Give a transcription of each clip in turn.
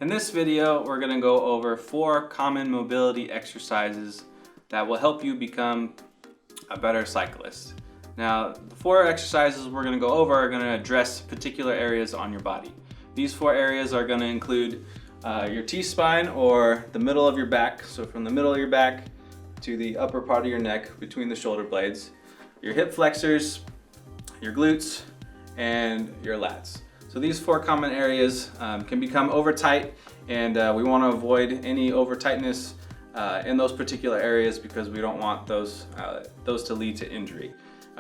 In this video, we're going to go over 4 common mobility exercises that will help you become a better cyclist. Now, the 4 exercises we're going to go over are going to address particular areas on your body. These 4 areas are going to include your T-spine, or the middle of your back, so from the middle of your back to the upper part of your neck between the shoulder blades, your hip flexors, your glutes, and your lats. So these 4 common areas can become over tight, and we want to avoid any over tightness in those particular areas because we don't want those to lead to injury.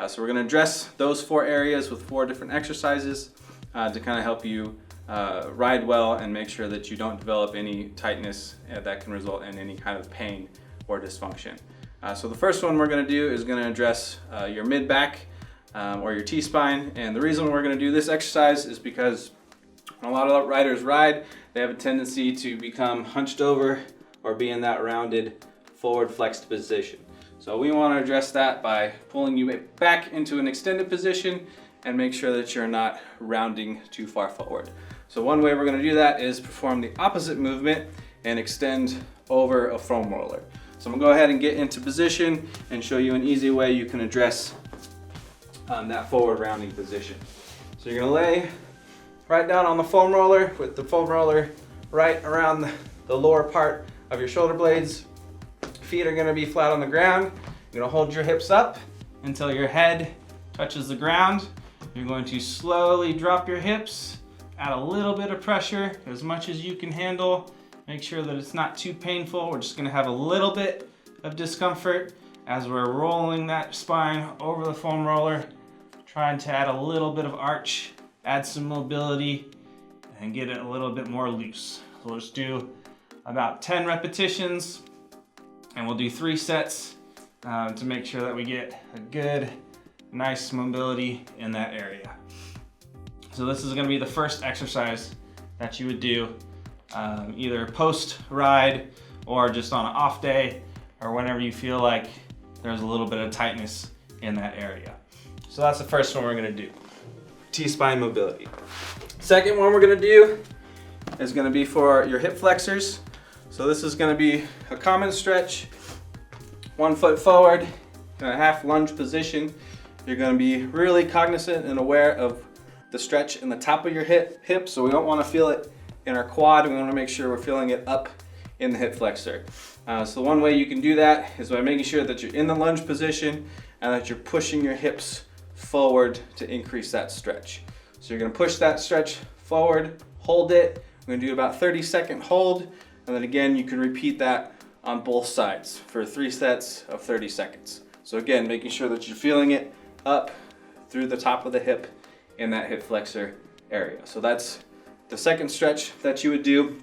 So we're going to address those 4 areas with 4 different exercises to kind of help you ride well and make sure that you don't develop any tightness that can result in any kind of pain or dysfunction. So the first one we're going to do is going to address your mid-back or your T-spine, and the reason we're going to do this exercise is because when a lot of riders ride, they have a tendency to become hunched over or be in that rounded forward flexed position. So we want to address that by pulling you back into an extended position and make sure that you're not rounding too far forward. So one way we're going to do that is perform the opposite movement and extend over a foam roller. So I'm going to go ahead and get into position and show you an easy way you can address that forward rounding position. So you're going to lay right down on the foam roller with the foam roller right around the lower part of your shoulder blades. Feet are going to be flat on the ground. You're going to hold your hips up until your head touches the ground. You're going to slowly drop your hips, add a little bit of pressure, as much as you can handle. Make sure that it's not too painful. We're just going to have a little bit of discomfort as we're rolling that spine over the foam roller, trying to add a little bit of arch, add some mobility, and get it a little bit more loose. So we'll just do about 10 repetitions, and we'll do 3 sets to make sure that we get a good, nice mobility in that area. So this is going to be the first exercise that you would do either post-ride or just on an off day, or whenever you feel like there's a little bit of tightness in that area. So that's the first one we're going to do, T-spine mobility. Second one we're going to do is going to be for your hip flexors. So this is going to be a common stretch, 1 foot forward in a half lunge position. You're going to be really cognizant and aware of the stretch in the top of your hip, so we don't want to feel it in our quad. We want to make sure we're feeling it up in the hip flexor. So one way you can do that is by making sure that you're in the lunge position and that you're pushing your hips forward to increase that stretch. So you're going to push that stretch forward, hold it. We're going to do about 30-second hold, and then again you can repeat that on both sides for 3 sets of 30 seconds. So again, making sure that you're feeling it up through the top of the hip in that hip flexor area. So that's the second stretch that you would do.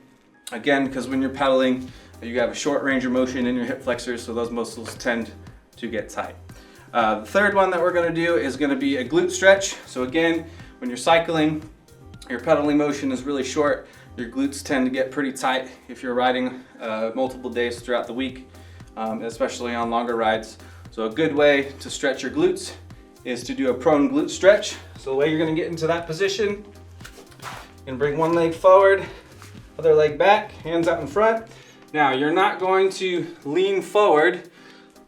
Again, because when you're pedaling, you have a short range of motion in your hip flexors, so those muscles tend to get tight. The third one that we're going to do is going to be a glute stretch. So again, when you're cycling, your pedaling motion is really short. Your glutes tend to get pretty tight if you're riding multiple days throughout the week, especially on longer rides. So a good way to stretch your glutes is to do a prone glute stretch. So the way you're going to get into that position, you're going to bring one leg forward, other leg back, hands out in front. Now you're not going to lean forward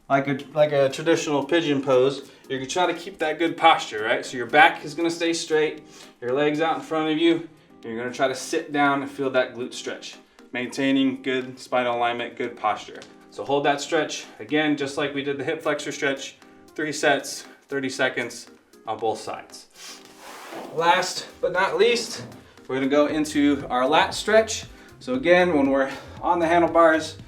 like a traditional pigeon pose. You're going to try to keep that good posture, right? So your back is going to stay straight, your legs out in front of you. You're going to try to sit down and feel that glute stretch, maintaining good spinal alignment, good posture. So hold that stretch, again, just like we did the hip flexor stretch, 3 sets, 30 seconds on both sides. Last but not least, we're going to go into our lat stretch. So again, when we're on the handlebars,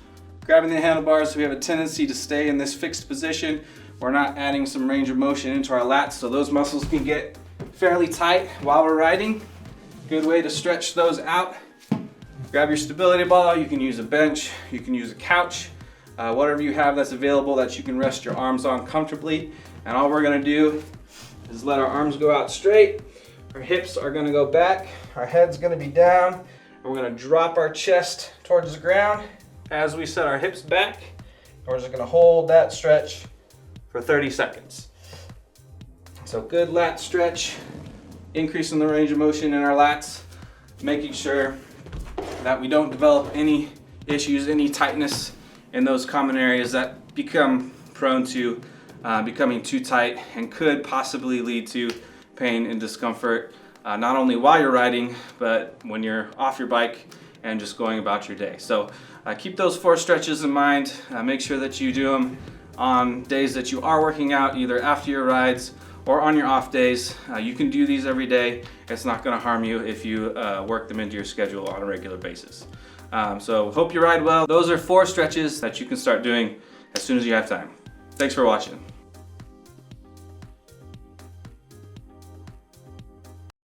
grabbing the handlebars, we have a tendency to stay in this fixed position. We're not adding some range of motion into our lats, so those muscles can get fairly tight while we're riding. Good way to stretch those out. Grab your stability ball. You can use a bench, you can use a couch, whatever you have that's available that you can rest your arms on comfortably. And all we're going to do is let our arms go out straight. Our hips are going to go back. Our head's going to be down. And we're going to drop our chest towards the ground as we set our hips back. And we're just going to hold that stretch for 30 seconds. So good lat stretch, increasing the range of motion in our lats, making sure that we don't develop any issues, any tightness in those common areas that become prone to becoming too tight and could possibly lead to pain and discomfort, not only while you're riding, but when you're off your bike and just going about your day. So keep those 4 stretches in mind. Make sure that you do them on days that you are working out, either after your rides or on your off days. You can do these every day. It's not going to harm you if you work them into your schedule on a regular basis. So hope you ride well. Those are 4 stretches that you can start doing as soon as you have time. Thanks for watching.